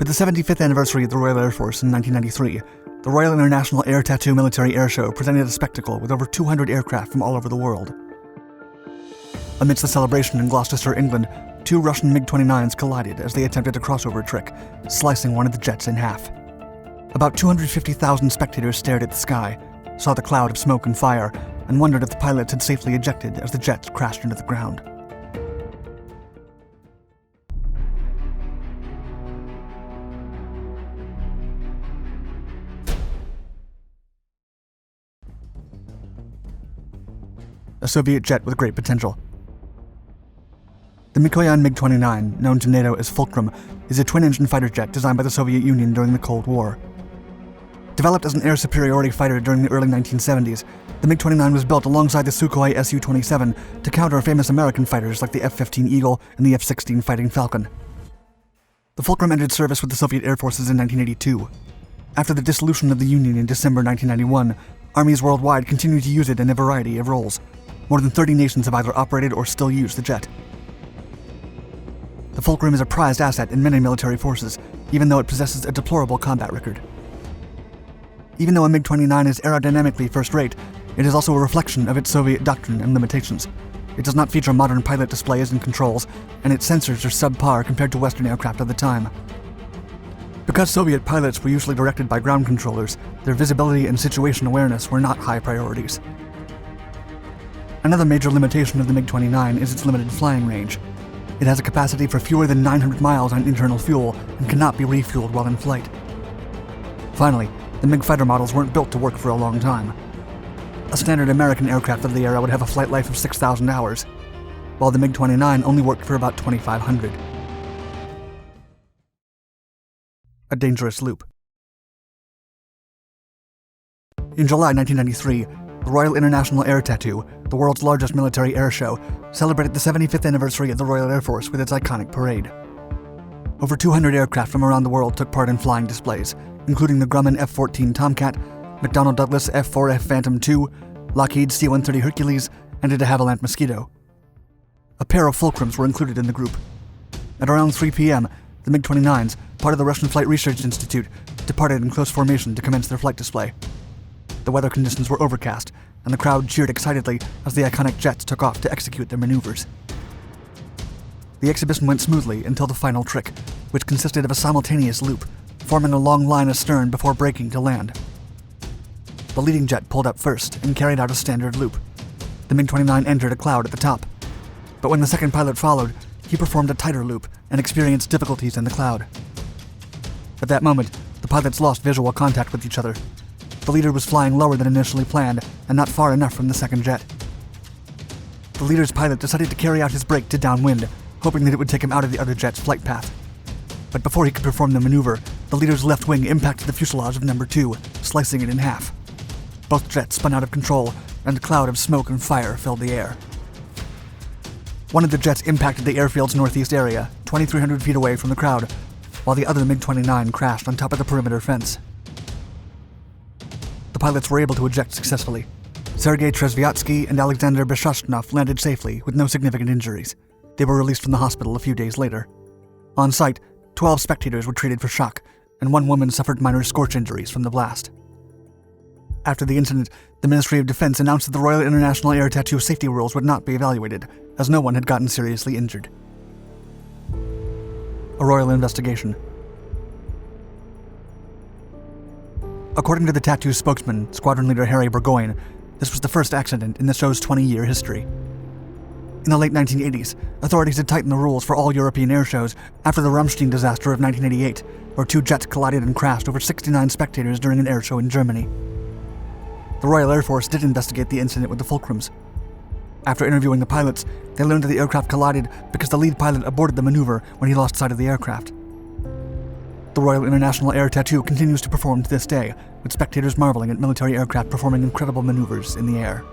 For the 75th anniversary of the Royal Air Force in 1993, the Royal International Air Tattoo Military Air Show presented a spectacle with over 200 aircraft from all over the world. Amidst the celebration in Gloucestershire, England, two Russian MiG-29s collided as they attempted a crossover trick, slicing one of the jets in half. About 250,000 spectators stared at the sky, saw the cloud of smoke and fire, and wondered if the pilots had safely ejected as the jets crashed into the ground. A Soviet jet with great potential. The Mikoyan MiG-29, known to NATO as Fulcrum, is a twin-engine fighter jet designed by the Soviet Union during the Cold War. Developed as an air superiority fighter during the early 1970s, the MiG-29 was built alongside the Sukhoi Su-27 to counter famous American fighters like the F-15 Eagle and the F-16 Fighting Falcon. The Fulcrum entered service with the Soviet Air Forces in 1982. After the dissolution of the Union in December 1991, armies worldwide continued to use it in a variety of roles. More than 30 nations have either operated or still use the jet. The Fulcrum is a prized asset in many military forces, even though it possesses a deplorable combat record. Even though a MiG-29 is aerodynamically first-rate, it is also a reflection of its Soviet doctrine and limitations. It does not feature modern pilot displays and controls, and its sensors are subpar compared to Western aircraft of the time. Because Soviet pilots were usually directed by ground controllers, their visibility and situation awareness were not high priorities. Another major limitation of the MiG-29 is its limited flying range. It has a capacity for fewer than 900 miles on internal fuel and cannot be refueled while in flight. Finally, the MiG fighter models weren't built to work for a long time. A standard American aircraft of the era would have a flight life of 6,000 hours, while the MiG-29 only worked for about 2,500. A dangerous loop. In July 1993, the Royal International Air Tattoo, the world's largest military air show, celebrated the 75th anniversary of the Royal Air Force with its iconic parade. Over 200 aircraft from around the world took part in flying displays, including the Grumman F-14 Tomcat, McDonnell Douglas F-4F Phantom II, Lockheed C-130 Hercules, and a de Havilland Mosquito. A pair of Fulcrums were included in the group. At around 3 p.m., the MiG-29s, part of the Russian Flight Research Institute, departed in close formation to commence their flight display. The weather conditions were overcast, and the crowd cheered excitedly as the iconic jets took off to execute their maneuvers. The exhibition went smoothly until the final trick, which consisted of a simultaneous loop, forming a long line astern before braking to land. The leading jet pulled up first and carried out a standard loop. The MiG-29 entered a cloud at the top, but when the second pilot followed, he performed a tighter loop and experienced difficulties in the cloud. At that moment, the pilots lost visual contact with each other. The leader was flying lower than initially planned and not far enough from the second jet. The leader's pilot decided to carry out his brake to downwind, hoping that it would take him out of the other jet's flight path. But before he could perform the maneuver, the leader's left wing impacted the fuselage of number 2, slicing it in half. Both jets spun out of control, and a cloud of smoke and fire filled the air. One of the jets impacted the airfield's northeast area, 2,300 feet away from the crowd, while the other MiG-29 crashed on top of the perimeter fence. The pilots were able to eject successfully. Sergei Trezvyatsky and Alexander Beshashtnov landed safely with no significant injuries. They were released from the hospital a few days later. On site, 12 spectators were treated for shock, and one woman suffered minor scorch injuries from the blast. After the incident, the Ministry of Defense announced that the Royal International Air Tattoo safety rules would not be evaluated, as no one had gotten seriously injured. A royal investigation. According to the tattoo spokesman, Squadron Leader Harry Burgoyne, this was the first accident in the show's 20-year history. In the late 1980s, authorities had tightened the rules for all European air shows after the Ramstein disaster of 1988, where two jets collided and crashed over 69 spectators during an air show in Germany. The Royal Air Force did investigate the incident with the Fulcrums. After interviewing the pilots, they learned that the aircraft collided because the lead pilot aborted the maneuver when he lost sight of the aircraft. The Royal International Air Tattoo continues to perform to this day, with spectators marveling at military aircraft performing incredible maneuvers in the air.